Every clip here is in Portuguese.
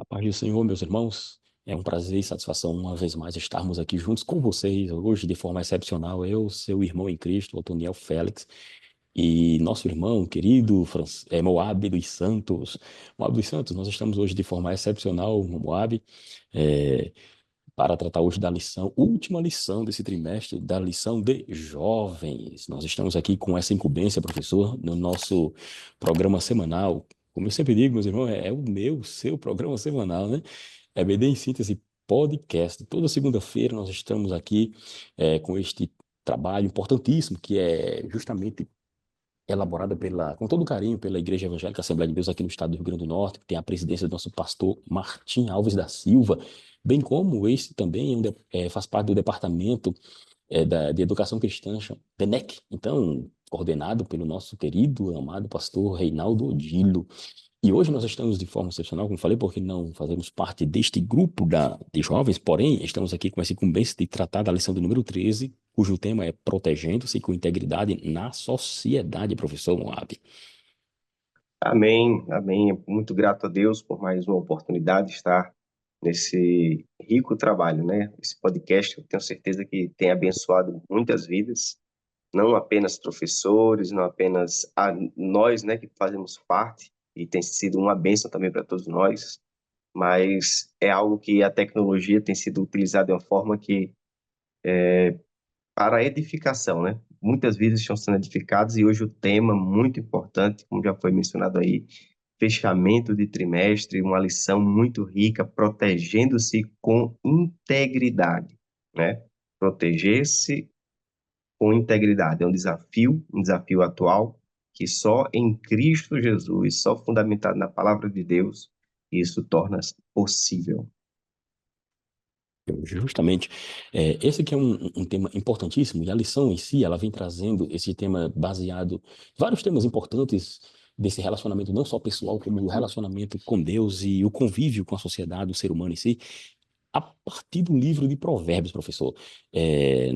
A paz do Senhor, meus irmãos, é um prazer e satisfação uma vez mais estarmos aqui juntos com vocês hoje de forma excepcional. Eu, seu irmão em Cristo, Otoniel Félix, e nosso irmão querido Moab dos Santos. Moab dos Santos, nós estamos hoje de forma excepcional, Moab, eh, para tratar hoje da lição, última lição desse trimestre, da lição de jovens. Nós estamos aqui com essa incumbência, professor, no nosso programa semanal. Como eu sempre digo, meus irmãos, é o meu, seu programa semanal, né? EBD em Síntese Podcast. Toda segunda-feira nós estamos aqui com este trabalho importantíssimo, que é justamente elaborada com todo carinho pela Igreja Evangélica Assembleia de Deus aqui no estado do Rio Grande do Norte, que tem a presidência do nosso pastor Martim Alves da Silva, bem como este também faz parte do departamento de Educação Cristã, DENEC, então, coordenado pelo nosso querido, amado pastor Reinaldo Odilo. E hoje nós estamos de forma excepcional, como falei, porque não fazemos parte deste grupo de jovens, porém, estamos aqui com essa incumbência de tratar da lição do número 13, cujo tema é Protegendo-se com Integridade na Sociedade, professor Moab. Amém, amém. Muito grato a Deus por mais uma oportunidade de estar nesse rico trabalho, né? Esse podcast, eu tenho certeza que tem abençoado muitas vidas, não apenas professores, não apenas a nós, né, que fazemos parte, e tem sido uma bênção também para todos nós, mas é algo que a tecnologia tem sido utilizada de uma forma que para a edificação, né? Muitas vidas estão sendo edificadas e hoje o tema muito importante, como já foi mencionado aí, fechamento de trimestre, uma lição muito rica, protegendo-se com integridade, né? Proteger-se com integridade é um desafio atual, que só em Cristo Jesus, só fundamentado na palavra de Deus, isso torna-se possível. Justamente, esse aqui é um tema importantíssimo, e a lição em si, ela vem trazendo esse tema baseado, vários temas importantes desse relacionamento, não só pessoal, como o relacionamento com Deus e o convívio com a sociedade, o ser humano em si, a partir do livro de Provérbios, professor. É,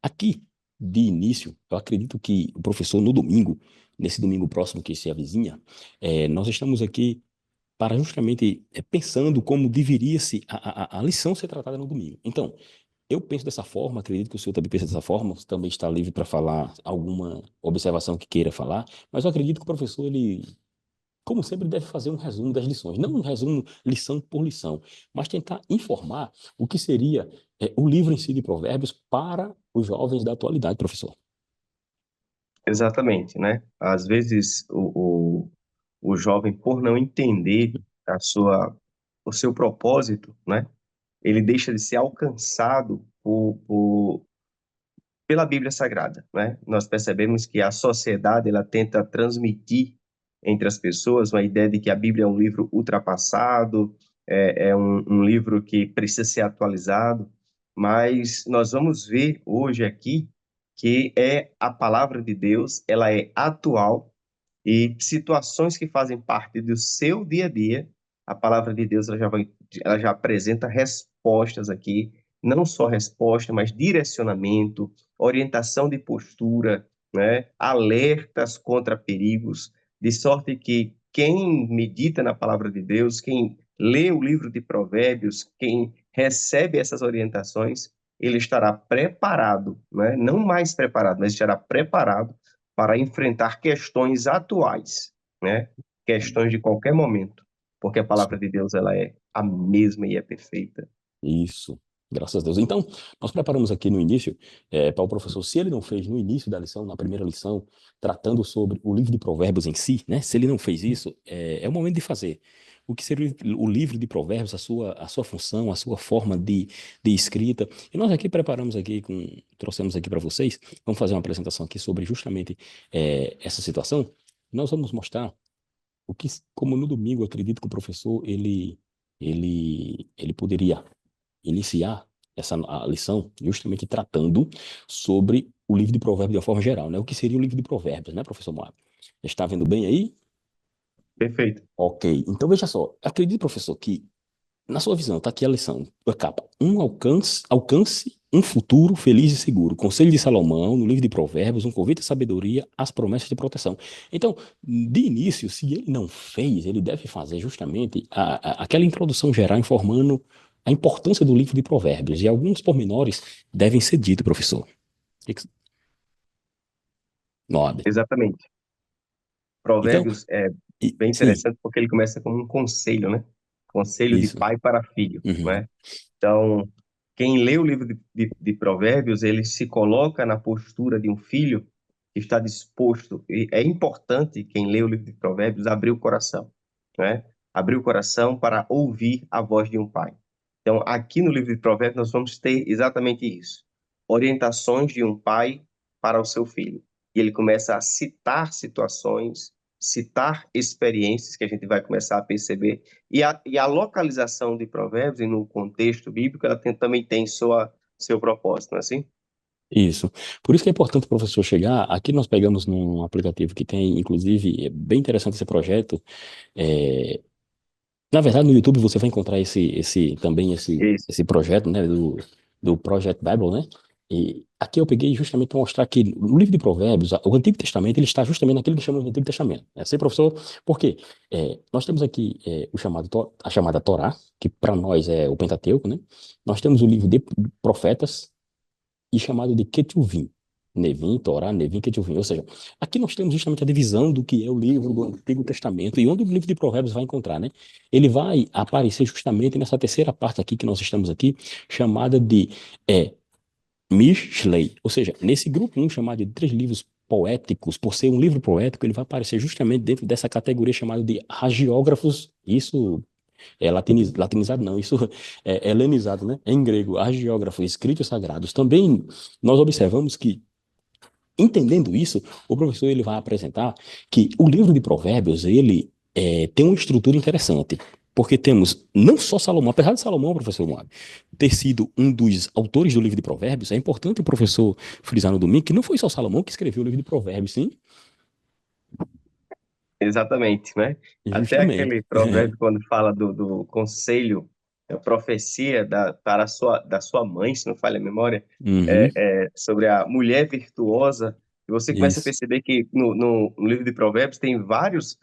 aqui, de início, eu acredito que o professor, no domingo, nesse domingo próximo que se avizinha, nós estamos aqui para justamente pensando como deveria-se a lição ser tratada no domingo. Então, eu penso dessa forma, acredito que o senhor também pensa dessa forma, você também está livre para falar alguma observação que queira falar, mas eu acredito que o professor, ele, como sempre, deve fazer um resumo das lições, não um resumo lição por lição, mas tentar informar o que seria o livro em si de Provérbios para os jovens da atualidade, professor. Exatamente, né? Às vezes o jovem, por não entender o seu propósito, né? Ele deixa de ser alcançado pela Bíblia Sagrada, né? Nós percebemos que a sociedade ela tenta transmitir entre as pessoas uma ideia de que a Bíblia é um livro ultrapassado, é um livro que precisa ser atualizado, mas nós vamos ver hoje aqui que é a palavra de Deus, ela é atual e situações que fazem parte do seu dia a dia, a palavra de Deus ela já apresenta respostas aqui, não só resposta, mas direcionamento, orientação de postura, né? Alertas contra perigos, de sorte que quem medita na palavra de Deus, quem lê o livro de Provérbios, quem recebe essas orientações, ele estará preparado, né? Não mais preparado, mas estará preparado para enfrentar questões atuais, né? Questões de qualquer momento, porque a palavra de Deus ela é a mesma e é perfeita. Isso, graças a Deus. Então, nós preparamos aqui no início, para o professor, se ele não fez no início da lição, na primeira lição, tratando sobre o livro de Provérbios em si, né? Se ele não fez isso, é o momento de fazer. O que seria o livro de Provérbios, a sua função, a sua forma de escrita. E nós aqui preparamos aqui, trouxemos aqui para vocês, vamos fazer uma apresentação aqui sobre justamente essa situação. Nós vamos mostrar o que, como no domingo, eu acredito que o professor, ele poderia iniciar a lição justamente tratando sobre o livro de Provérbios de uma forma geral, né? O que seria o livro de Provérbios, né, professor Moab? Está vendo bem aí? Perfeito. Ok. Então, veja só. Acredite, professor, que na sua visão, está aqui a lição, a capa. Alcance um futuro feliz e seguro. Conselho de Salomão, no livro de Provérbios, um convite à sabedoria, as promessas de proteção. Então, de início, se ele não fez, ele deve fazer justamente aquela introdução geral informando a importância do livro de Provérbios. E alguns pormenores devem ser ditos, professor. Nobre. Exatamente. Então, Provérbios é bem sim, interessante porque ele começa como um conselho, né? Conselho de isso. pai para filho, Uhum. né? Então, quem lê o livro de Provérbios, ele se coloca na postura de um filho que está disposto. E é importante, quem lê o livro de Provérbios, abrir o coração, né? Abrir o coração para ouvir a voz de um pai. Então, aqui no livro de Provérbios, nós vamos ter exatamente isso: orientações de um pai para o seu filho. E ele começa a citar situações, citar experiências que a gente vai começar a perceber e a localização de Provérbios e no contexto bíblico, ela também tem seu propósito, não é assim? Isso. Por isso que é importante o professor chegar. Aqui nós pegamos num aplicativo que tem, inclusive, é bem interessante esse projeto. É, na verdade, no YouTube você vai encontrar também Isso, esse projeto, né, do Project Bible, né? E aqui eu peguei justamente para mostrar que no livro de Provérbios, o Antigo Testamento, ele está justamente naquilo que chamamos de Antigo Testamento. É assim, professor? Por quê? Nós temos aqui a chamada Torá, que para nós é o Pentateuco, né? Nós temos o livro de Profetas, e chamado de Ketuvim. Nevim, Torá, Nevim, Ketuvim. Ou seja, aqui nós temos justamente a divisão do que é o livro do Antigo Testamento e onde o livro de Provérbios vai encontrar, né? Ele vai aparecer justamente nessa terceira parte aqui que nós estamos aqui, chamada de Mishlei. Ou seja, nesse grupo chamado de três livros poéticos, por ser um livro poético, ele vai aparecer justamente dentro dessa categoria chamada de hagiógrafos. Isso é latinizado, não, isso é helenizado, né? Em grego, hagiógrafo, escritos sagrados. Também nós observamos que, entendendo isso, o professor ele vai apresentar que o livro de Provérbios, ele tem uma estrutura interessante. Porque temos não só Salomão, apesar de Salomão, professor Moab, ter sido um dos autores do livro de Provérbios, é importante o professor frisar no domingo que não foi só Salomão que escreveu o livro de Provérbios, sim? exatamente, né? Até Justamente. aquele provérbio quando fala do conselho, a profecia da sua mãe, se não falha a memória, Uhum, sobre a mulher virtuosa, e você começa a isso. perceber que no livro de Provérbios tem várias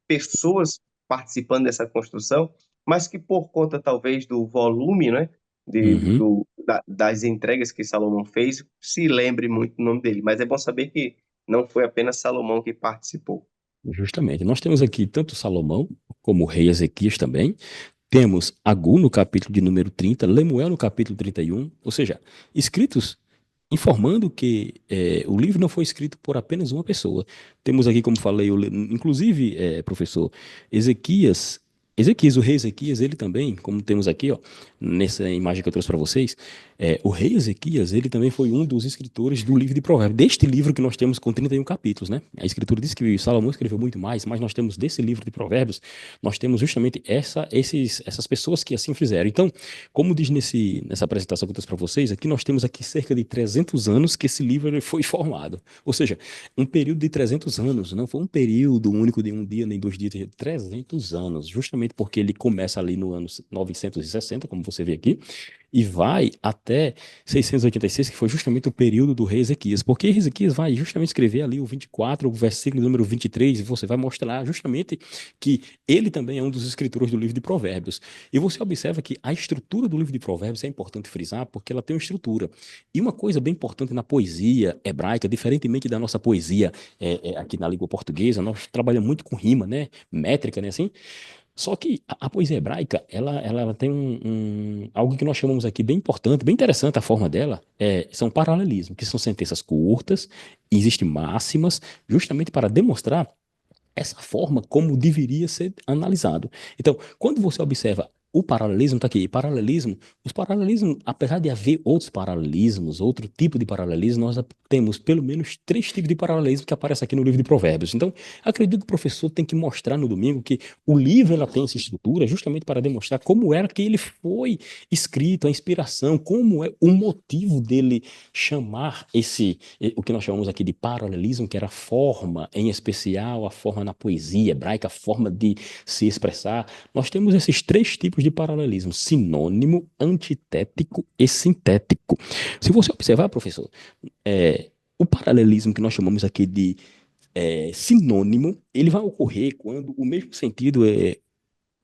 pessoas participando dessa construção, mas que por conta talvez do volume, né, Uhum. das entregas que Salomão fez, se lembre muito o nome dele. Mas é bom saber que não foi apenas Salomão que participou. Justamente. Nós temos aqui tanto Salomão, como o rei Ezequias também. Temos Agu no capítulo de número 30, Lemuel no capítulo 31, ou seja, escritos informando que o livro não foi escrito por apenas uma pessoa. Temos aqui, como falei, inclusive, professor, Ezequias, Ezequias, o rei Ezequias, ele também, como temos aqui, ó, nessa imagem que eu trouxe para vocês, o rei Ezequias, ele também foi um dos escritores do livro de Provérbios, deste livro que nós temos com 31 capítulos, né? A escritura diz que Salomão escreveu muito mais, mas nós temos desse livro de Provérbios, nós temos justamente essas pessoas que assim fizeram. Então, como diz nessa apresentação que eu trouxe para vocês, aqui nós temos aqui cerca de 300 anos que esse livro ele foi formado. Ou seja, um período de 300 anos, não foi um período único de um dia nem 2 dias, 300 anos, justamente porque ele começa ali no ano 960, como você vê aqui, e vai até 686, que foi justamente o período do rei Ezequias. Porque Ezequias vai justamente escrever ali o 24, o versículo número 23, e você vai mostrar justamente que ele também é um dos escritores do livro de Provérbios. E você observa que a estrutura do livro de Provérbios é importante frisar, porque ela tem uma estrutura. E uma coisa bem importante na poesia hebraica, diferentemente da nossa poesia aqui na língua portuguesa, nós trabalhamos muito com rima, né? Métrica, né? Assim, só que a poesia hebraica, ela tem algo que nós chamamos aqui bem importante, bem interessante a forma dela, são paralelismos, que são sentenças curtas, existem máximas, justamente para demonstrar essa forma como deveria ser analisado. Então, quando você observa o paralelismo, está aqui, paralelismo, os paralelismos, apesar de haver outros paralelismos, outro tipo de paralelismo, nós temos pelo menos três tipos de paralelismo que aparecem aqui no livro de Provérbios. Então, acredito que o professor tem que mostrar no domingo que o livro ela tem essa estrutura justamente para demonstrar como era que ele foi escrito, a inspiração, como é o motivo dele chamar o que nós chamamos aqui de paralelismo, que era a forma, em especial a forma na poesia hebraica, a forma de se expressar. Nós temos esses três tipos de paralelismo sinônimo, antitético e sintético. Se você observar, professor, o paralelismo que nós chamamos aqui de sinônimo, ele vai ocorrer quando o mesmo sentido é.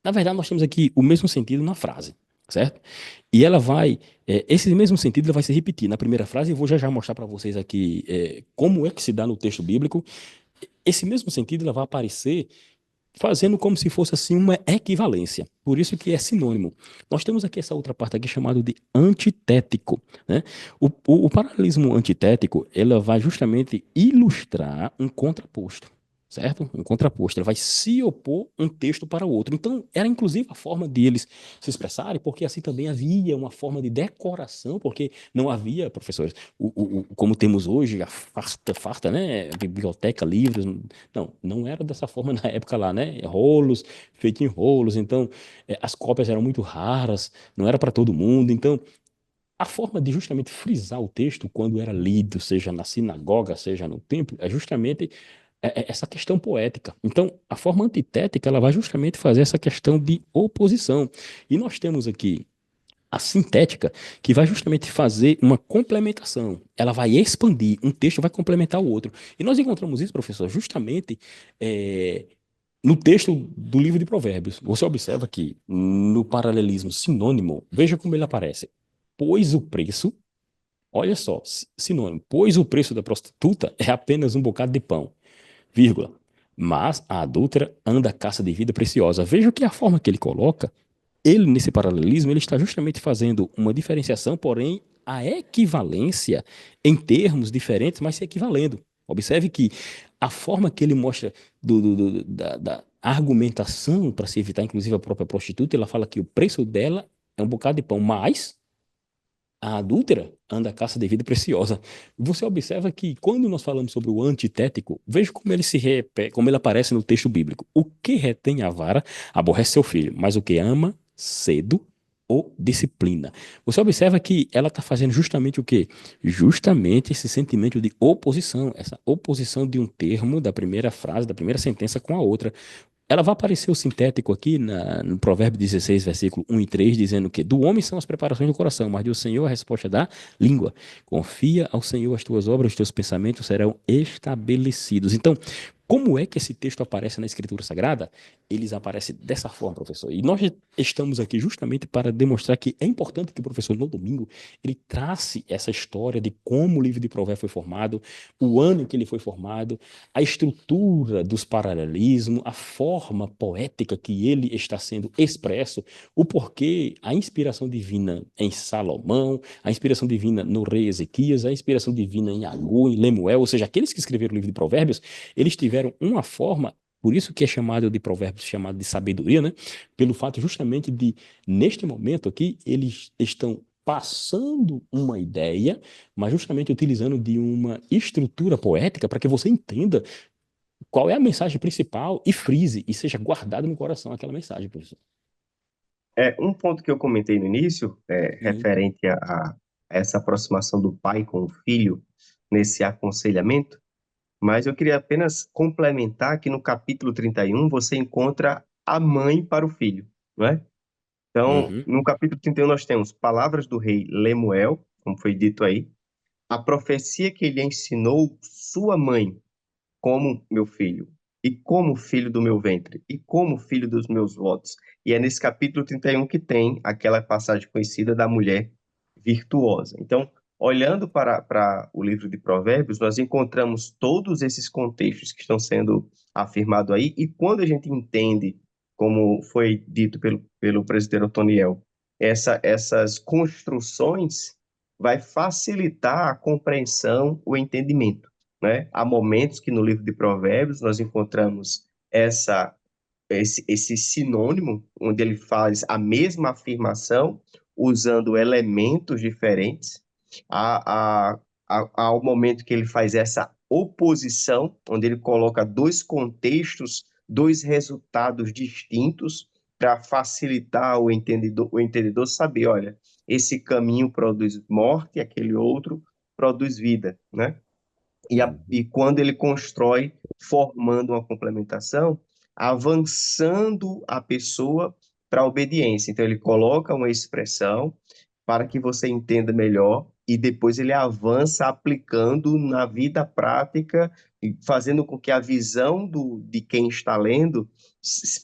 Na verdade, nós temos aqui o mesmo sentido na frase, certo? E ela vai. Esse mesmo sentido ele vai se repetir na primeira frase, e vou já já mostrar para vocês aqui como é que se dá no texto bíblico. Esse mesmo sentido ela vai aparecer fazendo como se fosse assim uma equivalência. Por isso que é sinônimo. Nós temos aqui essa outra parte aqui chamada de antitético, né? O paralelismo antitético, ela vai justamente ilustrar um contraposto. Certo? Um contraposto. Ele vai se opor um texto para o outro. Então, era inclusive a forma de eles se expressarem, porque assim também havia uma forma de decoração, porque não havia, professores, como temos hoje, a farta, né? Biblioteca, livros, não, não era dessa forma na época lá, né? Rolos, feito em rolos. Então, as cópias eram muito raras, não era para todo mundo. Então, a forma de justamente frisar o texto quando era lido, seja na sinagoga, seja no templo, é justamente essa questão poética. Então, a forma antitética, ela vai justamente fazer essa questão de oposição. E nós temos aqui a sintética, que vai justamente fazer uma complementação. Ela vai expandir, um texto vai complementar o outro. E nós encontramos isso, professor, justamente é, no texto do livro de Provérbios. Você observa que no paralelismo sinônimo, veja como ele aparece. Pois o preço, olha só, sinônimo, pois o preço da prostituta é apenas um bocado de pão, vírgula. Mas a adúltera anda à caça de vida preciosa. Veja que a forma que ele coloca ele, nesse paralelismo, ele está justamente fazendo uma diferenciação, porém, a equivalência em termos diferentes, mas se equivalendo. Observe que a forma que ele mostra da argumentação para se evitar, inclusive, a própria prostituta, ela fala que o preço dela é um bocado de pão, mas a adúltera anda à caça de vida preciosa. Você observa que quando nós falamos sobre o antitético, veja como ele se repete, como ele aparece no texto bíblico. O que retém a vara aborrece seu filho, mas o que ama cedo o disciplina. Você observa que ela está fazendo justamente o quê? Justamente esse sentimento de oposição, essa oposição de um termo da primeira frase, da primeira sentença com a outra. Ela vai aparecer o sintético aqui no Provérbio 16, versículo 1 e 3, dizendo que do homem são as preparações do coração, mas do Senhor a resposta da língua. Confia ao Senhor as tuas obras, os teus pensamentos serão estabelecidos. Então, como é que esse texto aparece na Escritura Sagrada? Eles aparecem dessa forma, professor. E nós estamos aqui justamente para demonstrar que é importante que o professor, no domingo, ele trace essa história de como o livro de Provérbios foi formado, o ano em que ele foi formado, a estrutura dos paralelismos, a forma poética que ele está sendo expresso, o porquê, a inspiração divina em Salomão, a inspiração divina no rei Ezequias, a inspiração divina em Agur, em Lemuel, ou seja, aqueles que escreveram o livro de Provérbios, eles tiveram uma forma. Por isso que é chamado de provérbios, chamado de sabedoria, né? Pelo fato justamente de, neste momento aqui, eles estão passando uma ideia, mas justamente utilizando de uma estrutura poética para que você entenda qual é a mensagem principal e frise e seja guardado no coração aquela mensagem, professor. Um ponto que eu comentei no início, Sim. referente a essa aproximação do pai com o filho nesse aconselhamento, mas eu queria apenas complementar que no capítulo 31 você encontra a mãe para o filho, não é? Então, Uhum. no capítulo 31 nós temos palavras do rei Lemuel, como foi dito aí, a profecia que ele ensinou sua mãe, como meu filho, e como filho do meu ventre, e como filho dos meus votos. E é nesse capítulo 31 que tem aquela passagem conhecida da mulher virtuosa. Então, olhando para o livro de Provérbios, nós encontramos todos esses contextos que estão sendo afirmados aí, e quando a gente entende, como foi dito pelo presbítero Otoniel, essas construções vai facilitar a compreensão, o entendimento, né? Há momentos que no livro de Provérbios nós encontramos esse sinônimo, onde ele faz a mesma afirmação, usando elementos diferentes, há, há o momento que ele faz essa oposição, onde ele coloca dois contextos, dois resultados distintos, para facilitar o entendedor saber, olha, esse caminho produz morte, aquele outro produz vida, né? E quando ele constrói, formando uma complementação, avançando a pessoa para a obediência. Então, ele coloca uma expressão para que você entenda melhor e depois ele avança aplicando na vida prática e fazendo com que a visão de quem está lendo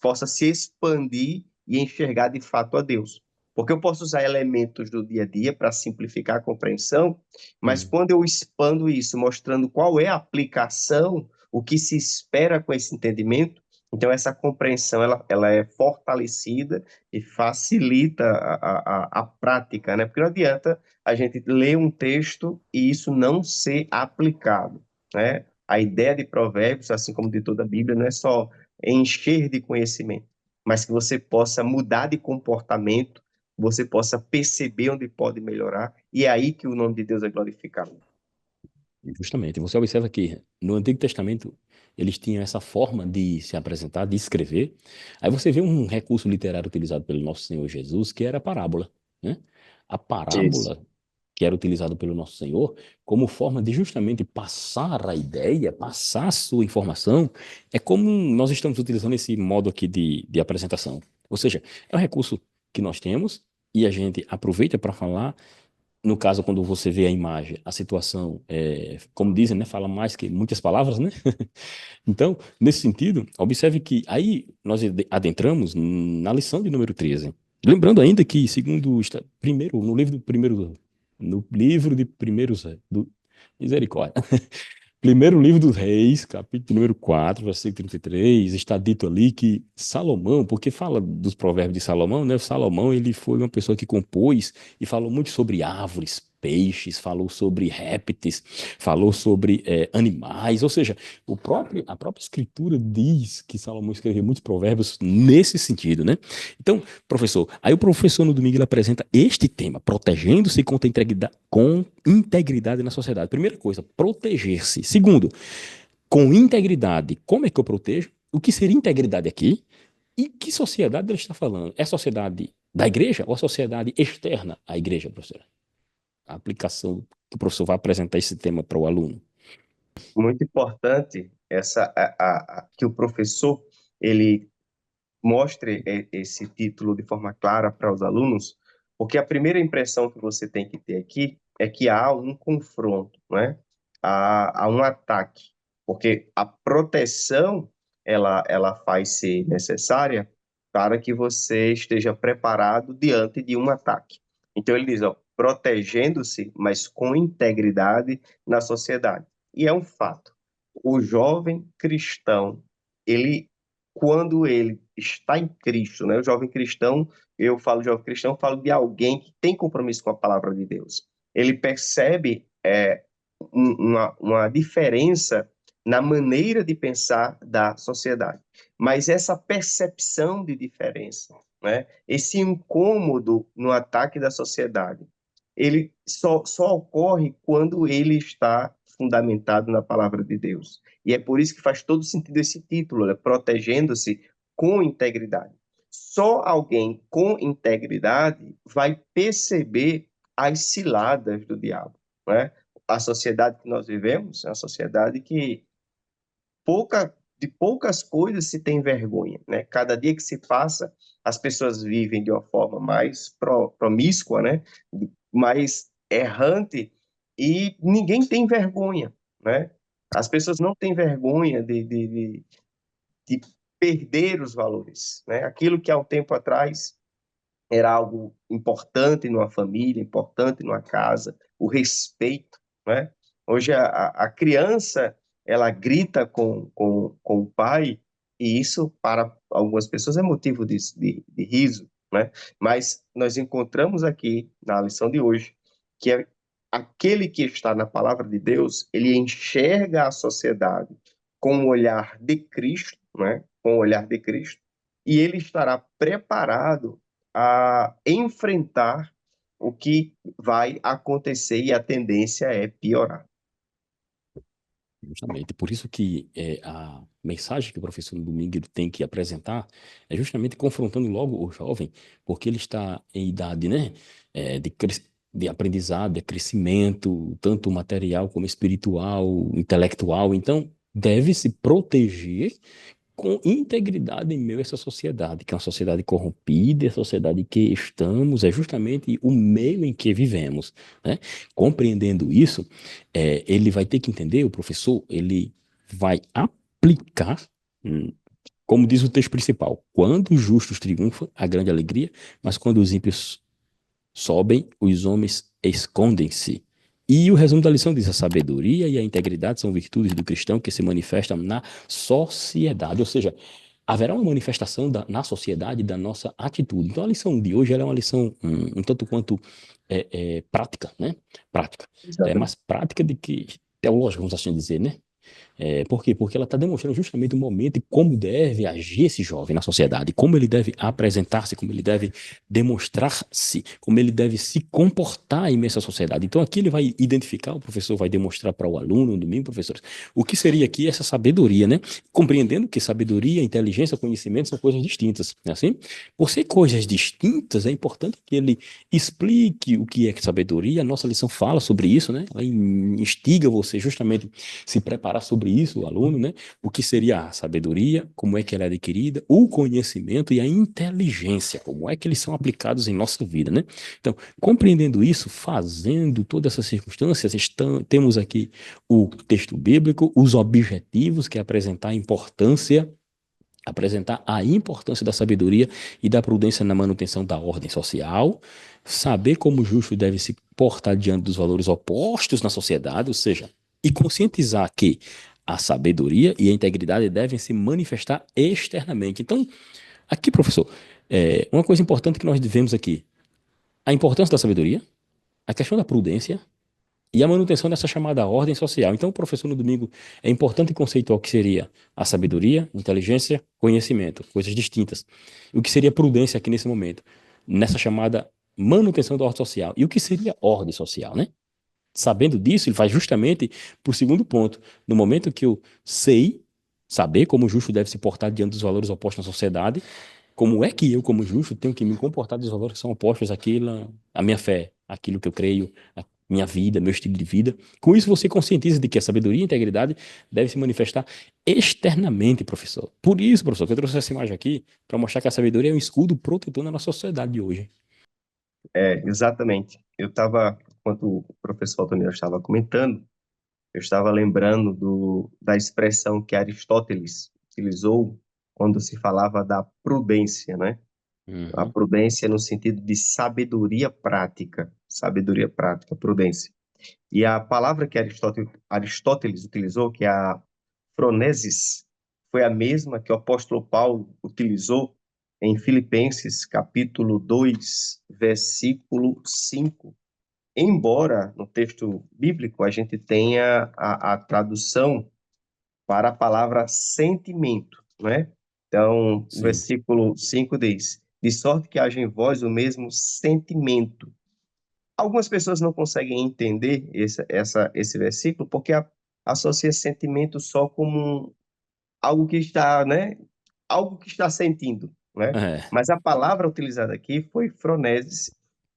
possa se expandir e enxergar de fato a Deus. Porque eu posso usar elementos do dia a dia para simplificar a compreensão, mas Hum. quando eu expando isso, mostrando qual é a aplicação, o que se espera com esse entendimento, então essa compreensão ela é fortalecida e facilita a prática, né? Porque não adianta a gente ler um texto e isso não ser aplicado, né? A ideia de Provérbios, assim como de toda a Bíblia, não é só encher de conhecimento, mas que você possa mudar de comportamento, você possa perceber onde pode melhorar, e é aí que o nome de Deus é glorificado. Justamente. Você observa que no Antigo Testamento eles tinham essa forma de se apresentar, de escrever. Aí você vê um recurso literário utilizado pelo nosso Senhor Jesus, que era a parábola, né? A Isso. parábola que era utilizada pelo nosso Senhor como forma de justamente passar a ideia, passar a sua informação, é como nós estamos utilizando esse modo aqui de apresentação. Ou seja, é um recurso que nós temos e a gente aproveita para falar. No caso, quando você vê a imagem, a situação, como dizem, né, fala mais que muitas palavras, né? Então, nesse sentido, observe que aí nós adentramos na lição de número 13. Lembrando ainda que, segundo, primeiro, no livro de primeiros, misericórdia, primeiro livro dos Reis, capítulo número 4, versículo 33, está dito ali que Salomão, porque fala dos provérbios de Salomão, né? Salomão, ele foi uma pessoa que compôs e falou muito sobre árvores, peixes, falou sobre répteis, falou sobre animais, ou seja, a própria escritura diz que Salomão escreveu muitos provérbios nesse sentido, né? Então, professor, aí o professor no domingo ele apresenta este tema, protegendo-se com integridade na sociedade. Primeira coisa, proteger-se. Segundo, com integridade, como é que eu protejo? O que seria integridade aqui? E que sociedade ele está falando? É a sociedade da igreja ou a sociedade externa à igreja, professora? A aplicação que o professor vai apresentar esse tema para o aluno. Muito importante que o professor ele mostre esse título de forma clara para os alunos, porque a primeira impressão que você tem que ter aqui é que há um confronto, né? Há um ataque, porque a proteção ela faz ser necessária para que você esteja preparado diante de um ataque. Então ele diz, ó, protegendo-se, mas com integridade na sociedade. E é um fato. O jovem cristão, ele quando ele está em Cristo, né? O jovem cristão, eu falo jovem cristão, eu falo de alguém que tem compromisso com a palavra de Deus. Ele percebe uma diferença na maneira de pensar da sociedade. Mas essa percepção de diferença, né? Esse incômodo no ataque da sociedade, ele só ocorre quando ele está fundamentado na palavra de Deus. E é por isso que faz todo sentido esse título, né? Protegendo-se com integridade. Só alguém com integridade vai perceber as ciladas do diabo, né? A sociedade que nós vivemos é uma sociedade que de poucas coisas se tem vergonha, né? Cada dia que se passa, as pessoas vivem de uma forma mais promíscua, né? Mais errante e ninguém tem vergonha, né? As pessoas não têm vergonha de perder os valores, né? Aquilo que há um tempo atrás era algo importante numa família, importante numa casa, o respeito, né? Hoje a criança, ela grita com o pai, e isso para algumas pessoas é motivo de riso, né? Mas nós encontramos aqui, na lição de hoje, que aquele que está na palavra de Deus, ele enxerga a sociedade com o olhar de Cristo, né? Com o olhar de Cristo, e ele estará preparado a enfrentar o que vai acontecer e a tendência é piorar. Justamente. Por isso que a mensagem que o professor no domingo ele tem que apresentar é justamente confrontando logo o jovem, porque ele está em idade, né, de aprendizado, de crescimento, tanto material como espiritual, intelectual. Então, deve se proteger com integridade em meio a essa sociedade, que é uma sociedade corrompida, a sociedade que estamos, é justamente o meio em que vivemos, né? Compreendendo isso, ele vai ter que entender, o professor, ele vai aplicar, como diz o texto principal, quando os justos triunfam, a grande alegria, mas quando os ímpios sobem, os homens escondem-se. E o resumo da lição diz: a sabedoria e a integridade são virtudes do cristão que se manifestam na sociedade. Ou seja, haverá uma manifestação na sociedade da nossa atitude. Então, a lição de hoje ela é uma lição um tanto quanto prática, né? Prática. É Exatamente. mais prática do que teológica, vamos assim dizer, né? Por quê? Porque ela está demonstrando justamente o momento e como deve agir esse jovem na sociedade, como ele deve apresentar-se, como ele deve demonstrar-se, como ele deve se comportar em meio a essa sociedade. Então, aqui ele vai identificar, o professor vai demonstrar para o aluno, no domingo, professores, o que seria aqui essa sabedoria, né? Compreendendo que sabedoria, inteligência, conhecimento são coisas distintas, não é assim? Por ser coisas distintas, é importante que ele explique o que é sabedoria. A nossa lição fala sobre isso, né? Ela instiga você justamente se preparar sobre isso, o aluno, né? O que seria a sabedoria, como é que ela é adquirida, o conhecimento e a inteligência, como é que eles são aplicados em nossa vida, né? Então, compreendendo isso, fazendo todas essas circunstâncias, temos aqui o texto bíblico, os objetivos, que é apresentar a importância da sabedoria e da prudência na manutenção da ordem social, saber como o justo deve se portar diante dos valores opostos na sociedade, ou seja, e conscientizar que a sabedoria e a integridade devem se manifestar externamente. Então, aqui, professor, uma coisa importante que nós vemos aqui, a importância da sabedoria, a questão da prudência e a manutenção dessa chamada ordem social. Então, o professor no domingo é importante conceituar o que seria a sabedoria, inteligência, conhecimento, coisas distintas. E o que seria prudência aqui nesse momento, nessa chamada manutenção da ordem social. E o que seria ordem social, né? Sabendo disso, ele vai justamente para o segundo ponto. No momento que eu sei saber como o justo deve se portar diante dos valores opostos na sociedade, como é que eu, como justo, tenho que me comportar dos valores que são opostos àquilo, à minha fé, àquilo que eu creio, à minha vida, meu estilo de vida. Com isso, você conscientiza de que a sabedoria e a integridade devem se manifestar externamente, professor. Por isso, professor, que eu trouxe essa imagem aqui para mostrar que a sabedoria é um escudo protetor na nossa sociedade de hoje. Exatamente. Enquanto o professor Antônio estava comentando, eu estava lembrando da expressão que Aristóteles utilizou quando se falava da prudência, né? A Uhum, prudência no sentido de sabedoria prática, prudência. E a palavra que Aristóteles utilizou, que é a phronesis, foi a mesma que o apóstolo Paulo utilizou em Filipenses, capítulo 2, versículo 5. Embora no texto bíblico a gente tenha a tradução para a palavra sentimento, né? Então, o sim. versículo 5 diz: de sorte que haja em vós o mesmo sentimento. Algumas pessoas não conseguem entender esse versículo porque associa sentimento só como algo que está, né? Algo que está sentindo, né? É. Mas a palavra utilizada aqui foi phronesis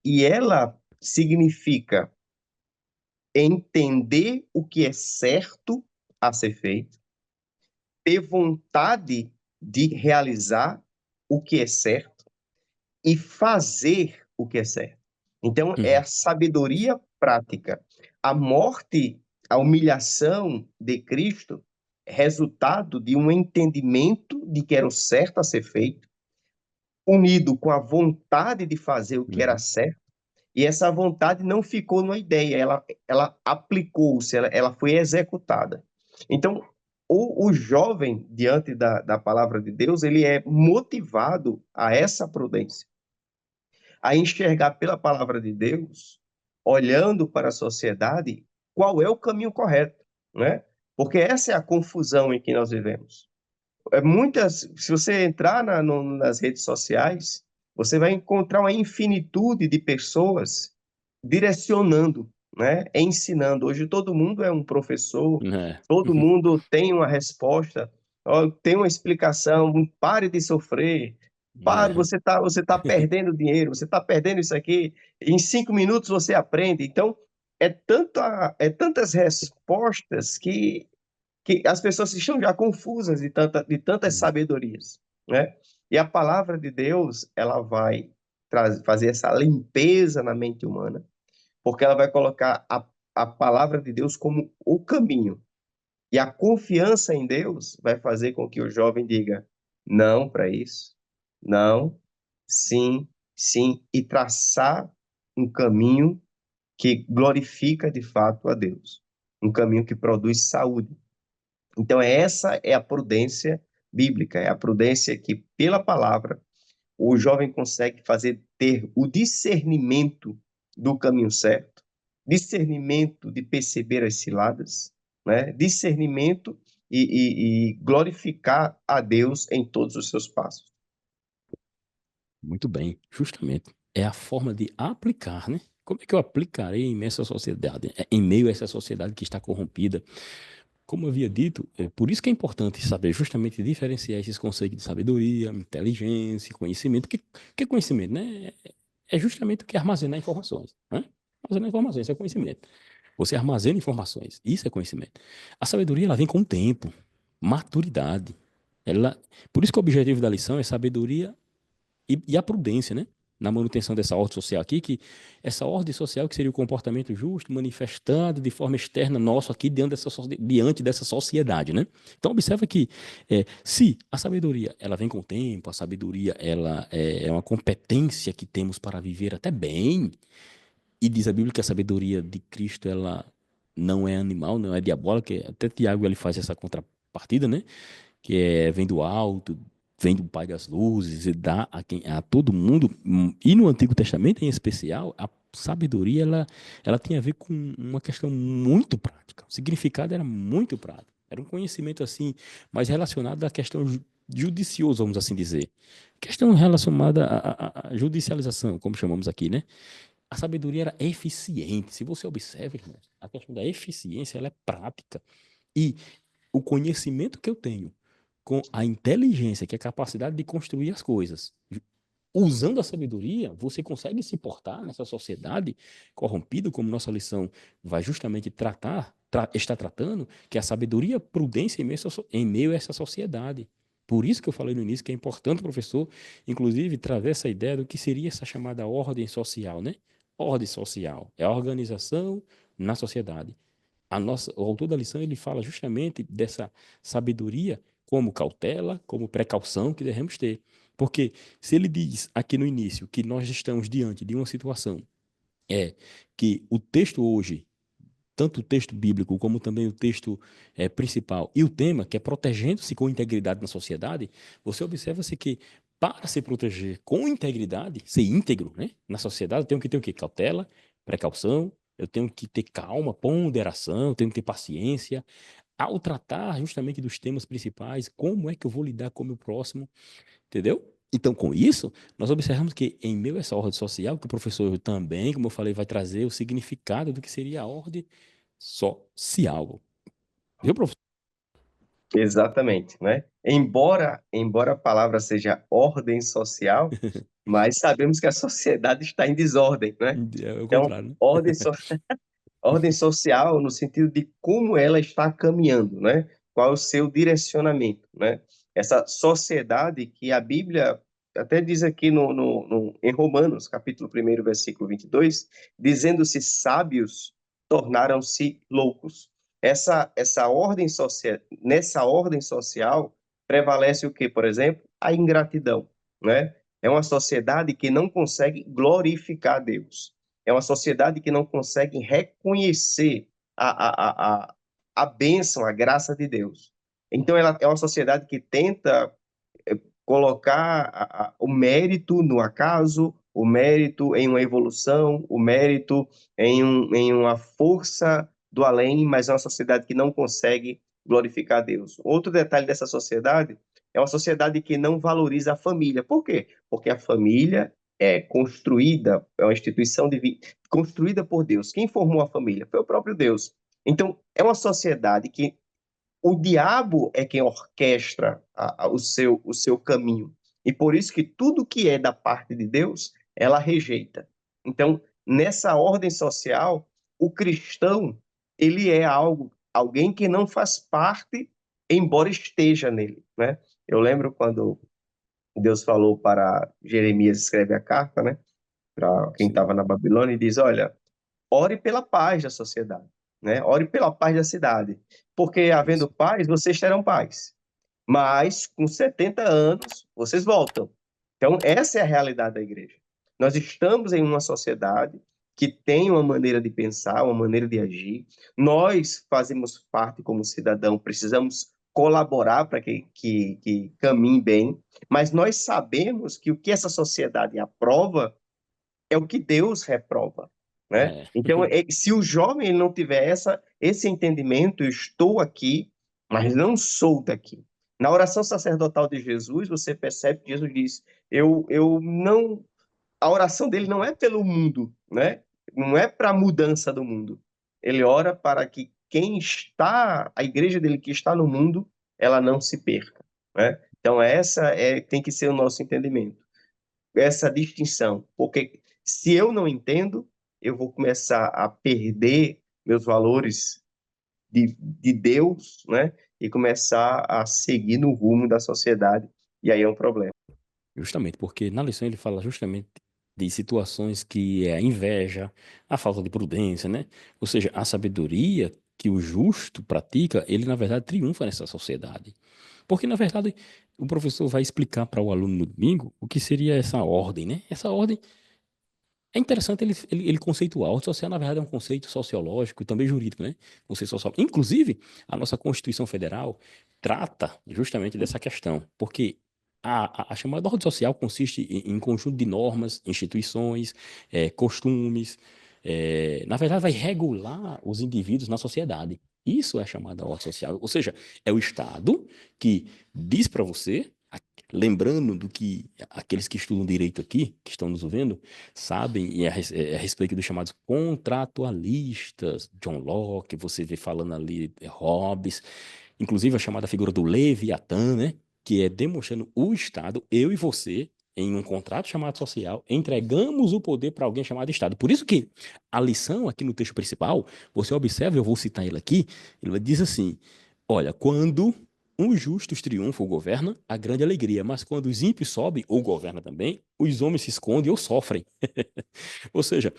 e ela significa entender o que é certo a ser feito, ter vontade de realizar o que é certo e fazer o que é certo. Então, é Uhum, a sabedoria prática. A morte, a humilhação de Cristo é resultado de um entendimento de que era o certo a ser feito, unido com a vontade de fazer o que era uhum, certo. E essa vontade não ficou numa ideia, ela aplicou-se, ela foi executada. Então, o jovem, diante da palavra de Deus, ele é motivado a essa prudência, a enxergar pela palavra de Deus, olhando para a sociedade, qual é o caminho correto, né? Porque essa é a confusão em que nós vivemos. Se você entrar nas redes sociais, você vai encontrar uma infinitude de pessoas direcionando, né? Ensinando. Hoje todo mundo é um professor, é. todo mundo tem uma resposta, ó, tem uma explicação. Pare de sofrer, pare, É. você tá perdendo dinheiro, você está perdendo isso aqui. Em 5 minutos você aprende. Então é tantas respostas que que as pessoas estão já confusas de tantas Hum. sabedorias, né? E a palavra de Deus, ela vai fazer essa limpeza na mente humana, porque ela vai colocar a palavra de Deus como o caminho. E a confiança em Deus vai fazer com que o jovem diga não para isso, não, sim, sim, e traçar um caminho que glorifica de fato a Deus, um caminho que produz saúde. Então, essa é a prudência bíblica, é a prudência que, pela palavra, o jovem consegue fazer ter o discernimento do caminho certo, discernimento de perceber as ciladas, né? Discernimento e glorificar a Deus em todos os seus passos. Muito bem, justamente. É a forma de aplicar, né? Como é que eu aplicarei em meio a essa sociedade, em meio a essa sociedade que está corrompida? Como eu havia dito, é por isso que é importante saber justamente diferenciar esses conceitos de sabedoria, inteligência, conhecimento. Que conhecimento, né? É justamente o que é armazenar informações, né? Armazenar informações, isso é conhecimento. Você armazena informações, isso é conhecimento. A sabedoria, ela vem com o tempo, maturidade. Ela, por isso que o objetivo da lição é sabedoria e a prudência, né? Na manutenção dessa ordem social aqui, que essa ordem social que seria o comportamento justo, manifestado de forma externa nosso aqui diante dessa sociedade, né? Então observa que se a sabedoria ela vem com o tempo, a sabedoria ela é uma competência que temos para viver até bem, e diz a Bíblia que a sabedoria de Cristo ela não é animal, não é diabólica, até Tiago ele faz essa contrapartida, né? Que vem do alto, vem do Pai das Luzes e dá a todo mundo. E no Antigo Testamento, em especial, a sabedoria ela tinha a ver com uma questão muito prática. O significado era muito prático. Era um conhecimento assim, mais relacionado à questão judiciosa, vamos assim dizer. Questão relacionada à judicialização, como chamamos aqui, né? A sabedoria era eficiente. Se você observa, irmãos, a questão da eficiência ela é prática. E o conhecimento que eu tenho com a inteligência, que é a capacidade de construir as coisas, usando a sabedoria, você consegue se portar nessa sociedade corrompida, como nossa lição vai justamente está tratando, que é a sabedoria, prudência em meio a essa sociedade. Por isso que eu falei no início que é importante o professor, inclusive, trazer essa ideia do que seria essa chamada ordem social, né? Ordem social é a organização na sociedade. O autor da lição ele fala justamente dessa sabedoria como cautela, como precaução que devemos ter. Porque se ele diz aqui no início que nós estamos diante de uma situação é que o texto hoje, tanto o texto bíblico como também o texto principal e o tema, que é protegendo-se com integridade na sociedade, você observa-se que para se proteger com integridade, ser íntegro, né, na sociedade, eu tenho que ter o quê? Cautela, precaução, eu tenho que ter calma, ponderação, eu tenho que ter paciência. Ao tratar justamente dos temas principais, como é que eu vou lidar com o meu próximo, entendeu? Então, com isso, nós observamos que em meio a essa ordem social, que o professor também, como eu falei, vai trazer o significado do que seria a ordem social. Viu, professor? Exatamente, né? Embora a palavra seja ordem social, mas sabemos que a sociedade está em desordem, né? É o Então, contrário, né? ordem social no sentido de como ela está caminhando, né? Qual é o seu direcionamento, né? Essa sociedade que a Bíblia até diz aqui em Romanos, capítulo 1, versículo 22, dizendo-se sábios, tornaram-se loucos. Nessa ordem social prevalece o que, por exemplo? A ingratidão, né? É uma sociedade que não consegue glorificar Deus. É uma sociedade que não consegue reconhecer a bênção, a graça de Deus. Então, ela é uma sociedade que tenta colocar o mérito no acaso, o mérito em uma evolução, o mérito em uma força do além, mas é uma sociedade que não consegue glorificar Deus. Outro detalhe dessa sociedade é uma sociedade que não valoriza a família. Por quê? Porque a família é construída, é uma instituição construída por Deus. Quem formou a família? Foi o próprio Deus. Então, é uma sociedade que o diabo é quem orquestra o seu caminho. E por isso que tudo que é da parte de Deus, ela rejeita. Então, nessa ordem social, o cristão, ele é algo alguém que não faz parte, embora esteja nele, né? Eu lembro quando Deus falou para Jeremias, escreve a carta, né, para quem Sim, estava na Babilônia, e diz: Olha, ore pela paz da sociedade, né? Ore pela paz da cidade, porque isso. havendo paz, vocês terão paz. Mas com 70 anos, vocês voltam. Então, essa é a realidade da igreja. Nós estamos em uma sociedade que tem uma maneira de pensar, uma maneira de agir. Nós fazemos parte como cidadão, precisamos colaborar para que caminhe bem, mas nós sabemos que o que essa sociedade aprova é o que Deus reprova, né? É. Então, se o jovem ele não tiver esse entendimento, eu estou aqui, mas não sou daqui. Na oração sacerdotal de Jesus, você percebe que Jesus diz: eu não. A oração dele não é pelo mundo, né? Não é para a mudança do mundo. Ele ora para que quem está, a igreja dele que está no mundo, ela não se perca, né? Então, tem que ser o nosso entendimento, essa distinção, porque se eu não entendo, eu vou começar a perder meus valores de Deus, né? E começar a seguir no rumo da sociedade, e aí é um problema. Justamente, porque na lição ele fala justamente de situações que é a inveja, a falta de prudência, né? Ou seja, a sabedoria que o justo pratica, ele na verdade triunfa nessa sociedade. Porque na verdade o professor vai explicar para o aluno no domingo o que seria essa ordem, né? Essa ordem é interessante ele conceituar. A ordem social, na verdade, é um conceito sociológico e também jurídico, né? Conceito social. Inclusive, a nossa Constituição Federal trata justamente dessa questão, porque a chamada ordem social consiste em conjunto de normas, instituições, costumes, na verdade, vai regular os indivíduos na sociedade. Isso é chamada ordem social. Ou seja, é o Estado que diz para você, lembrando do que aqueles que estudam direito aqui, que estão nos ouvindo, sabem, e é a respeito dos chamados contratualistas, John Locke, você vê falando ali Hobbes, inclusive a chamada figura do Leviatã, né? Que é demonstrando o Estado, eu e você, em um contrato chamado social, entregamos o poder para alguém chamado Estado. Por isso que a lição aqui no texto principal, você observa, eu vou citar ele aqui, ele diz assim: olha, quando os justos triunfam ou governam, a grande alegria, mas quando os ímpios sobem ou governam também, os homens se escondem ou sofrem. Ou seja,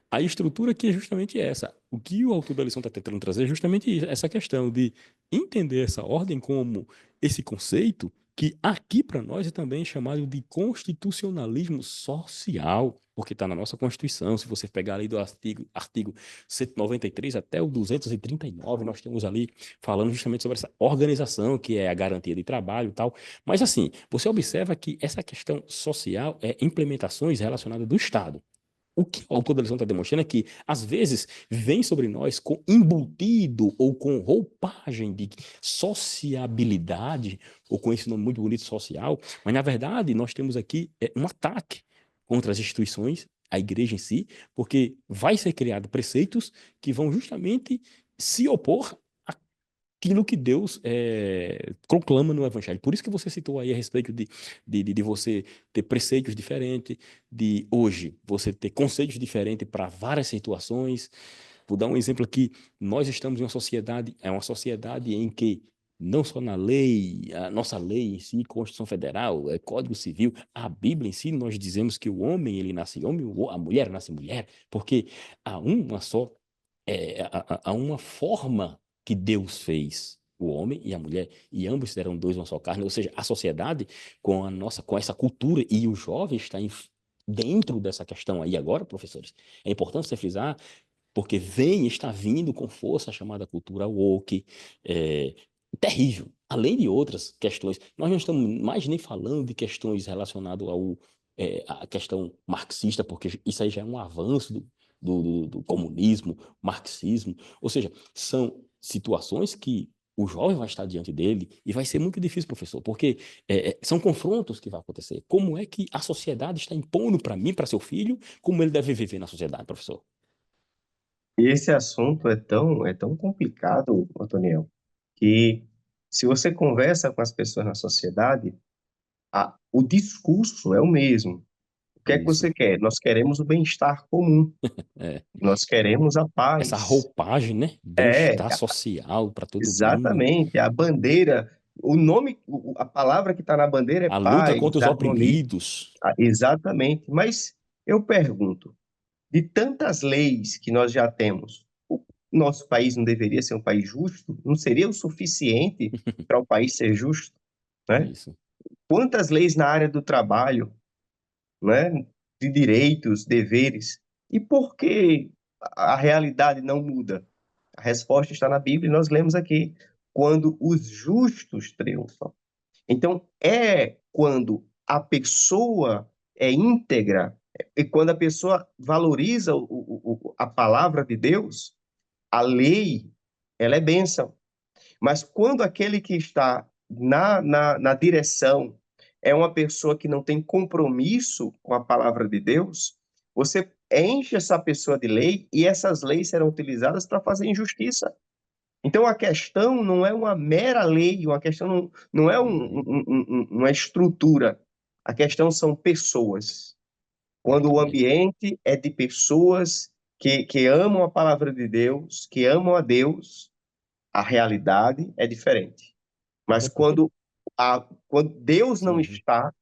a estrutura aqui é justamente essa. O que o autor da lição está tentando trazer é justamente essa questão de entender essa ordem como esse conceito que aqui para nós é também chamado de constitucionalismo social, porque está na nossa Constituição. Se você pegar ali do artigo 193 até o 239, nós temos ali falando justamente sobre essa organização, que é a garantia de trabalho e tal. Mas assim, você observa que essa questão social é implementações relacionadas do Estado. O que o autor da lição está demonstrando é que, às vezes, vem sobre nós com embutido ou com roupagem de sociabilidade, ou com esse nome muito bonito, social, mas, na verdade, nós temos aqui um ataque contra as instituições, a igreja em si, porque vai ser criado preceitos que vão justamente se opor aquilo que Deus proclama no Evangelho. Por isso que você citou aí a respeito de você ter preceitos diferentes, de hoje você ter conceitos diferentes para várias situações. Vou dar um exemplo aqui. Nós estamos em uma sociedade, é uma sociedade em que não só na lei, a nossa lei em si, Constituição Federal, Código Civil, a Bíblia em si, nós dizemos que o homem ele nasce homem, a mulher nasce mulher, porque há uma só, há uma forma que Deus fez o homem e a mulher, e ambos serão dois uma só carne, ou seja, a sociedade com essa cultura, e o jovem está dentro dessa questão aí agora, professores. É importante você frisar, porque está vindo com força a chamada cultura woke, é, terrível, além de outras questões. Nós não estamos mais nem falando de questões relacionadas à questão marxista, porque isso aí já é um avanço do comunismo, marxismo, ou seja, são situações que o jovem vai estar diante dele e vai ser muito difícil, professor, porque são confrontos que vão acontecer. Como é que a sociedade está impondo para mim, para seu filho, como ele deve viver na sociedade, professor? E esse assunto é tão complicado, Antoniel, que se você conversa com as pessoas na sociedade, o discurso é o mesmo. que é que Isso. você quer? Nós queremos o bem-estar comum, É. nós queremos a Essa paz. roupagem, né? É, Bem-estar social para todo mundo. exatamente, a bandeira, o nome, a palavra que está na bandeira é A luta paz, contra os harmonia. oprimidos. Exatamente. Mas eu pergunto, de tantas leis que nós já temos, o nosso país não deveria ser um país justo? Não seria o suficiente para o país ser justo, né? Isso. Quantas leis na área do trabalho, né? De direitos, deveres. E por que a realidade não muda? A resposta está na Bíblia e nós lemos aqui. Quando os justos triunfam. Então, é quando a pessoa é íntegra, e quando a pessoa valoriza a palavra de Deus, a lei, ela é bênção. Mas quando aquele que está na direção é uma pessoa que não tem compromisso com a palavra de Deus, você enche essa pessoa de lei e essas leis serão utilizadas para fazer injustiça. Então, a questão não é uma mera lei, uma questão não é Uhum. uma estrutura. A questão são pessoas. Quando o Justamente. ambiente é de pessoas que amam a palavra de Deus, que amam a Deus, a realidade é diferente. Até Mas porque. quando Deus não Sim. está,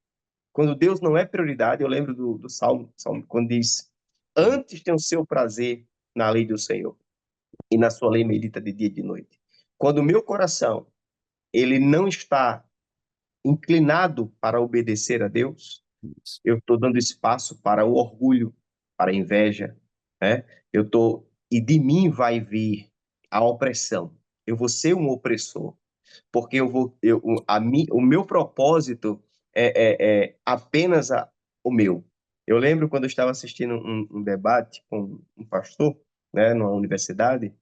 quando Deus não é prioridade, eu lembro do Salmo, quando diz: Uhum. Antes tem o seu prazer na lei do Senhor, e na sua lei medita de dia e de noite. Quando o meu coração ele não está inclinado para obedecer a Deus, Isso. eu estou dando espaço para o orgulho, para a inveja, né? E de mim vai vir a opressão. Eu vou ser um opressor, porque o meu propósito é apenas o meu. Eu lembro quando eu estava assistindo um debate com um pastor, né, numa universidade,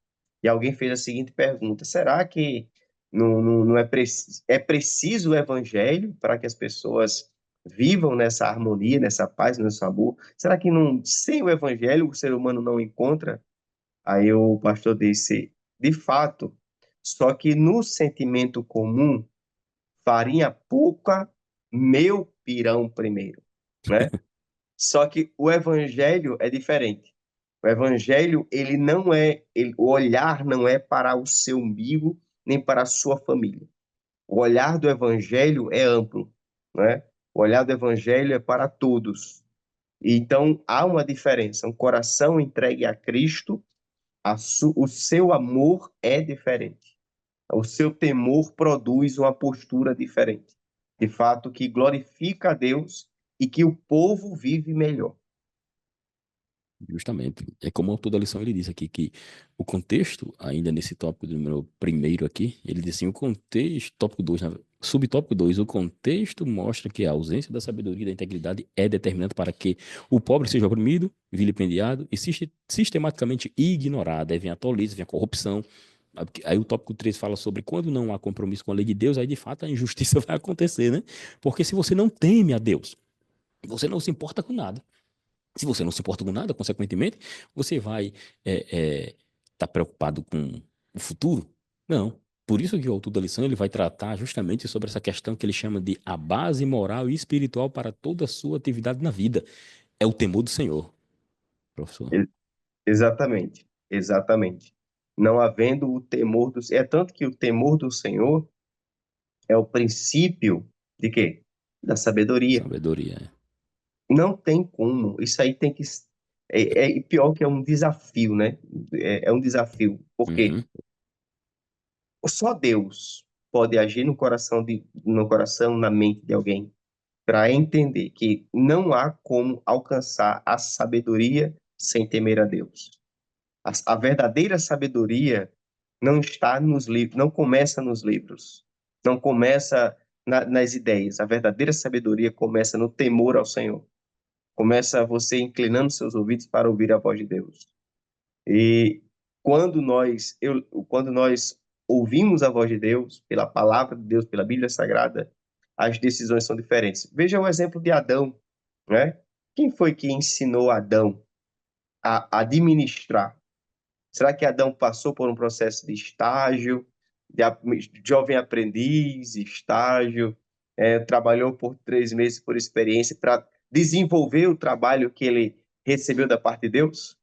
e alguém fez a seguinte pergunta: será que não é preciso o evangelho para que as pessoas vivam nessa harmonia, nessa paz, nesse amor? Será que sem o evangelho o ser humano não encontra? Aí o pastor disse: de fato, só que no sentimento comum, farinha pouca, meu pirão primeiro, né? Só que o evangelho é diferente. O evangelho, ele não é, o olhar não é para o seu umbigo, nem para a sua família. O olhar do evangelho é amplo, né? O olhar do evangelho é para todos. Então, há uma diferença. Um coração entregue a Cristo, o seu amor é diferente. O seu temor produz uma postura diferente. De fato, que glorifica a Deus e que o povo vive melhor. Justamente. É como o autor da lição ele diz aqui que o contexto, ainda nesse tópico do número primeiro aqui, ele diz assim, o contexto, tópico 2, subtópico 2, o contexto mostra que a ausência da sabedoria e da integridade é determinante para que o pobre seja oprimido, vilipendiado e sistematicamente ignorado. Aí vem a tolice, vem a corrupção. Aí o tópico 3 fala sobre quando não há compromisso com a lei de Deus, aí de fato a injustiça vai acontecer, né? Porque se você não teme a Deus, você não se importa com nada. Se você não se importa com nada, consequentemente, você vai estar preocupado com o futuro? Não. Por isso que o autor da lição ele vai tratar justamente sobre essa questão que ele chama de a base moral e espiritual para toda a sua atividade na vida. É o temor do Senhor, professor. E- Exatamente, exatamente. Não havendo o temor do... É tanto que o temor do Senhor é o princípio de quê? Da sabedoria. Sabedoria. Não tem como. Isso aí tem que... pior que é um desafio, né? É um desafio. Por quê? Uhum. Só Deus pode agir no coração, na mente de alguém, para entender que não há como alcançar a sabedoria sem temer a Deus. A verdadeira sabedoria não está nos livros, não começa nos livros, não começa nas ideias. A verdadeira sabedoria começa no temor ao Senhor. Começa você inclinando seus ouvidos para ouvir a voz de Deus. E quando nós ouvimos a voz de Deus, pela palavra de Deus, pela Bíblia Sagrada, as decisões são diferentes. Veja o exemplo de Adão, né? Quem foi que ensinou Adão a administrar? Será que Adão passou por um processo de estágio, de jovem aprendiz, estágio, trabalhou por 3 meses por experiência para desenvolver o trabalho que ele recebeu da parte de Deus?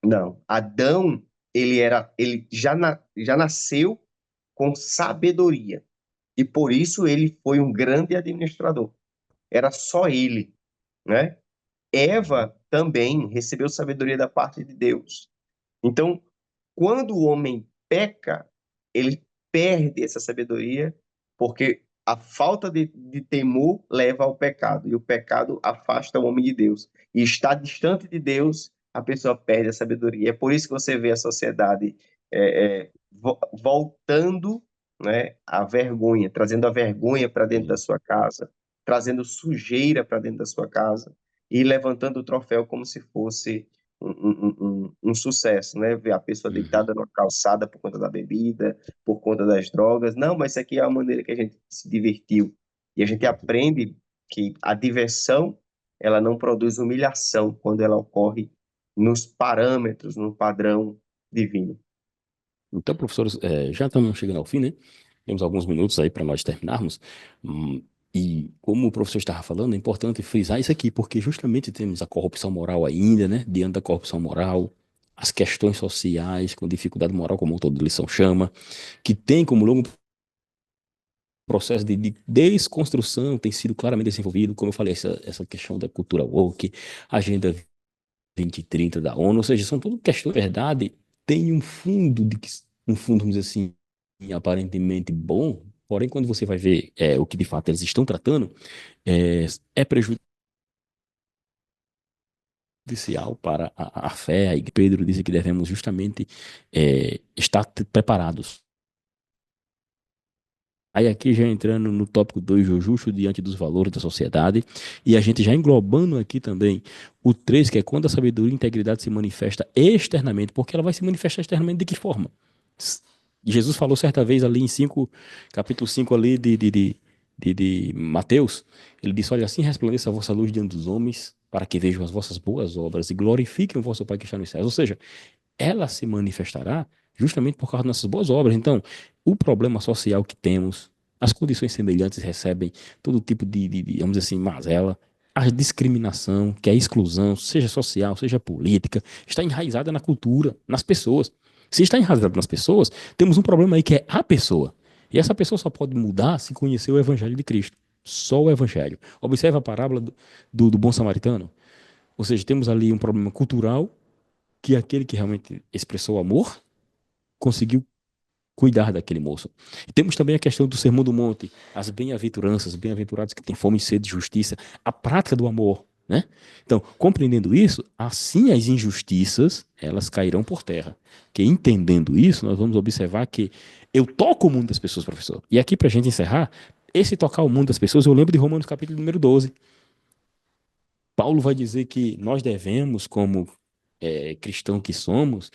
Não. Adão, ele já nasceu com sabedoria. E por isso ele foi um grande administrador. Era só ele, né? Uhum. Eva também recebeu sabedoria da parte de Deus. Então, quando o homem peca, ele perde essa sabedoria, porque a falta de temor leva ao pecado, e o pecado afasta o homem de Deus. E está distante de Deus, a pessoa perde a sabedoria. É por isso que você vê a sociedade voltando, né, à vergonha, trazendo a vergonha para dentro da Sim. sua casa, trazendo sujeira para dentro da sua casa, e levantando o troféu como se fosse um sucesso, né? Ver a pessoa Uhum. deitada numa calçada por conta da bebida, por conta das drogas. Não, mas isso aqui é a maneira que a gente se divertiu. E a gente Uhum. aprende que a diversão, ela não produz humilhação quando ela ocorre nos parâmetros, no padrão divino. Então, professores, já estamos chegando ao fim, né? Temos alguns minutos aí para nós terminarmos. Hum, e como o professor estava falando, é importante frisar isso aqui, porque justamente temos a corrupção moral ainda, né? Diante da corrupção moral, as questões sociais com dificuldade moral, como o autor de lição chama, que tem como longo processo de desconstrução, tem sido claramente desenvolvido, como eu falei, essa questão da cultura woke, agenda 2030 da ONU, ou seja, são tudo questões de verdade, tem um fundo um fundo, vamos dizer assim, aparentemente bom, porém quando você vai ver o que de fato eles estão tratando, é prejudicial para a fé, e Pedro diz que devemos justamente estar preparados. Aí aqui já entrando no tópico 2 o justo diante dos valores da sociedade, e a gente já englobando aqui também o 3 que é quando a sabedoria e a integridade se manifesta externamente, porque ela vai se manifestar externamente de que forma? Jesus falou certa vez ali em capítulo 5 ali de Mateus, ele disse, olha, assim resplandeça a vossa luz diante dos homens, para que vejam as vossas boas obras e glorifiquem o vosso Pai que está nos céus. Ou seja, ela se manifestará justamente por causa das nossas boas obras. Então, o problema social que temos, as condições semelhantes recebem todo tipo vamos dizer assim, mazela, a discriminação, que é a exclusão, seja social, seja política, está enraizada na cultura, nas pessoas. Se está enraizada nas pessoas, temos um problema aí que é a pessoa. E essa pessoa só pode mudar se conhecer o Evangelho de Cristo. Só o Evangelho. Observe a parábola do bom samaritano. Ou seja, temos ali um problema cultural que aquele que realmente expressou amor conseguiu cuidar daquele moço. E temos também a questão do Sermão do Monte, as bem-aventuranças, bem-aventurados que têm fome e sede de justiça, a prática do amor, né? Então, compreendendo isso, assim as injustiças, elas cairão por terra. Que entendendo isso, nós vamos observar que eu toco o mundo das pessoas, professor. E aqui, para a gente encerrar, esse tocar o mundo das pessoas, eu lembro de Romanos capítulo número 12. Paulo vai dizer que nós devemos, como cristão que somos,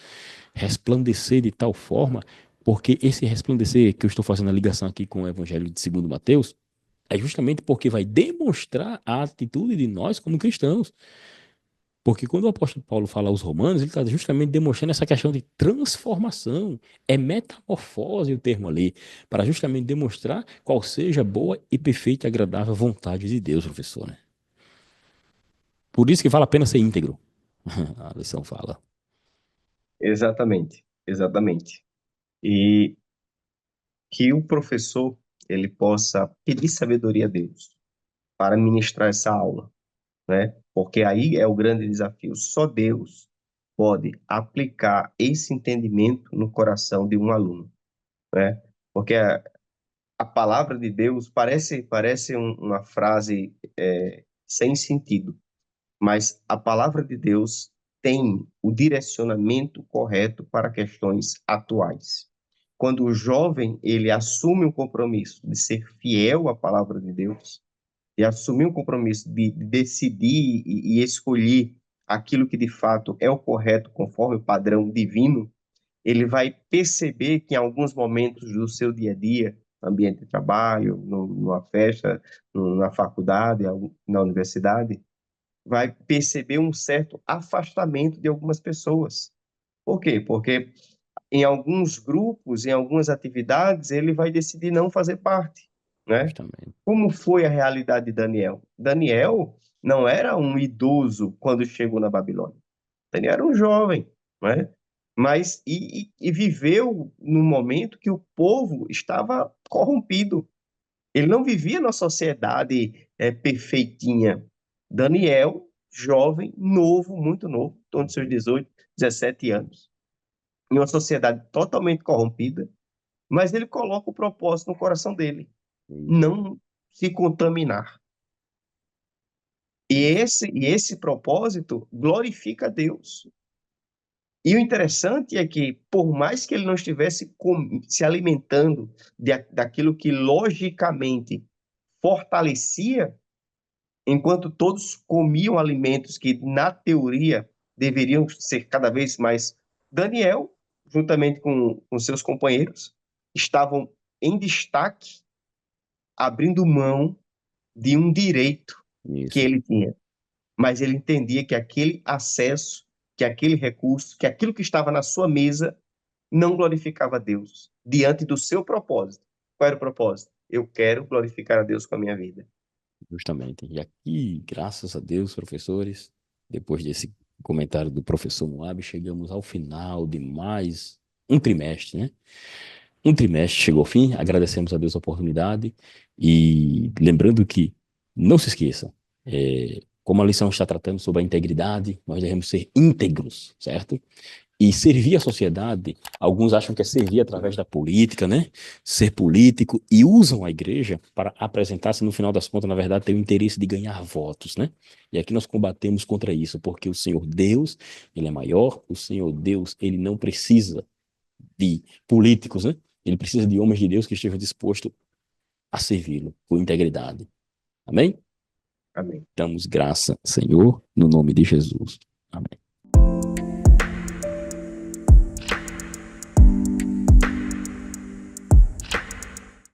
resplandecer de tal forma, porque esse resplandecer que eu estou fazendo a ligação aqui com o Evangelho de segundo Mateus, é justamente porque vai demonstrar a atitude de nós como cristãos. Porque quando o apóstolo Paulo fala aos romanos, ele está justamente demonstrando essa questão de transformação. É metamorfose o termo ali, para justamente demonstrar qual seja a boa e perfeita e agradável vontade de Deus, professor, né? Por isso que vale a pena ser íntegro. A lição fala. Exatamente, exatamente. E que o professor ele possa pedir sabedoria a Deus para ministrar essa aula, né? Porque aí é o grande desafio. Só Deus pode aplicar esse entendimento no coração de um aluno, né? Porque a palavra de Deus parece uma frase sem sentido, mas a palavra de Deus tem o direcionamento correto para questões atuais. Quando o jovem ele assume o compromisso de ser fiel à palavra de Deus, e assumir um compromisso de decidir e escolher aquilo que de fato é o correto conforme o padrão divino, ele vai perceber que em alguns momentos do seu dia a dia, no ambiente de trabalho, numa festa, na faculdade, na universidade, vai perceber um certo afastamento de algumas pessoas. Por quê? Porque em alguns grupos, em algumas atividades, ele vai decidir não fazer parte, né? Justamente. Como foi a realidade de Daniel? Daniel, não era um idoso quando chegou na Babilônia. Daniel era um jovem, né? Mas e viveu num momento que o povo estava corrompido. Ele não vivia na sociedade perfeitinha. Daniel, jovem, novo, muito novo, em torno de seus 18, 17 anos, em uma sociedade totalmente corrompida, mas ele coloca o propósito no coração dele, Isso, não se contaminar. isso. E esse propósito glorifica a Deus. E o interessante é que, por mais que ele não estivesse se alimentando daquilo que logicamente fortalecia, enquanto todos comiam alimentos que, na teoria, deveriam ser cada vez mais. Daniel, juntamente com seus companheiros, estavam em destaque, abrindo mão de um direito que Isso, ele tinha. Mas ele entendia que aquele acesso, que aquele recurso, que aquilo que estava na sua mesa não glorificava a Deus diante do seu propósito. Qual era o propósito? Eu quero glorificar a Deus com a minha vida. justamente. E aqui, graças a Deus, professores, depois desse comentário do professor Moab, chegamos ao final de mais um trimestre, né? Um trimestre chegou ao fim, agradecemos a Deus a oportunidade e lembrando que, não se esqueça, como a lição está tratando sobre a integridade, nós devemos ser íntegros, certo? E servir a sociedade, alguns acham que é servir através da política, né? Ser político e usam a igreja para apresentar-se, no final das contas, na verdade, tem o interesse de ganhar votos, né? E aqui nós combatemos contra isso, porque o Senhor Deus, ele é maior, o Senhor Deus, ele não precisa de políticos, né? Ele precisa de homens de Deus que estejam dispostos a servi-lo com integridade. Amém? Amém. Damos graça, Senhor, no nome de Jesus. Amém.